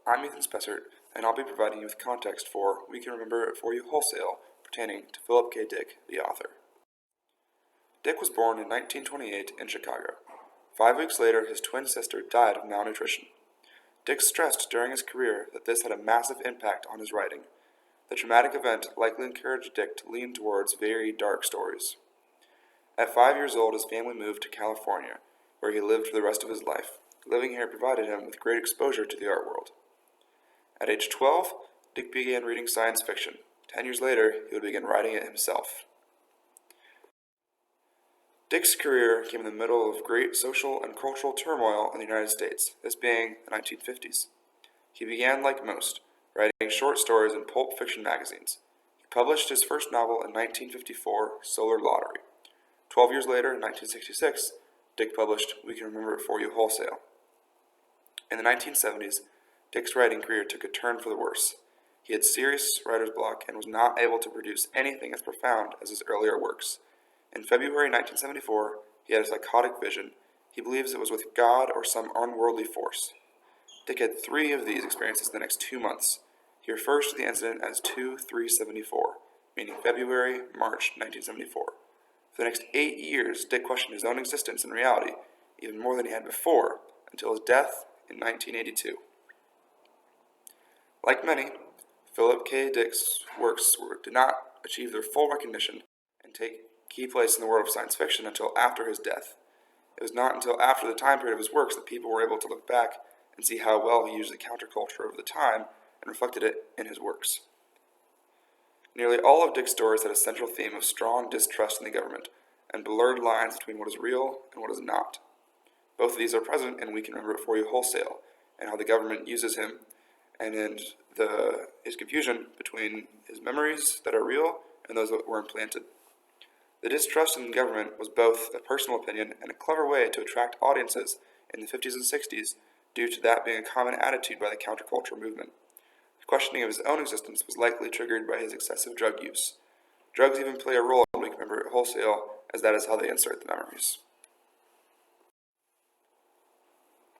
I'm Ethan Spessert, and I'll be providing you with context for We Can Remember It For You Wholesale, pertaining to Philip K. Dick, the author. Dick was born in 1928 in Chicago. 5 weeks later, his twin sister died of malnutrition. Dick stressed during his career that this had a massive impact on his writing. The traumatic event likely encouraged Dick to lean towards very dark stories. At 5 years old, his family moved to California, where he lived for the rest of his life. Living here provided him with great exposure to the art world. At age 12, Dick began reading science fiction. 10 years later, he would begin writing it himself. Dick's career came in the middle of great social and cultural turmoil in the United States, this being the 1950s. He began, like most, writing short stories in pulp fiction magazines. He published his first novel in 1954, Solar Lottery. 12 years later, in 1966, Dick published We Can Remember It For You Wholesale. In the 1970s, Dick's writing career took a turn for the worse. He had serious writer's block and was not able to produce anything as profound as his earlier works. In February 1974, he had a psychotic vision. He believes it was with God or some unworldly force. Dick had 3 of these experiences in the next 2 months. He refers to the incident as 2/3/74, meaning February, March 1974. For the next 8 years, Dick questioned his own existence and reality, even more than he had before, until his death in 1982. Like many, Philip K. Dick's works did not achieve their full recognition and take key place in the world of science fiction until after his death. It was not until after the time period of his works that people were able to look back and see how well he used the counterculture of the time and reflected it in his works. Nearly all of Dick's stories had a central theme of strong distrust in the government and blurred lines between what is real and what is not. Both of these are present in We Can Remember It For You Wholesale, and how the government uses him, and in his confusion between his memories that are real and those that were implanted. The distrust in government was both a personal opinion and a clever way to attract audiences in the 50s and 60s, due to that being a common attitude by the counterculture movement. The questioning of his own existence was likely triggered by his excessive drug use. Drugs even play a role in We Can Remember It Wholesale, as that is how they insert the memories.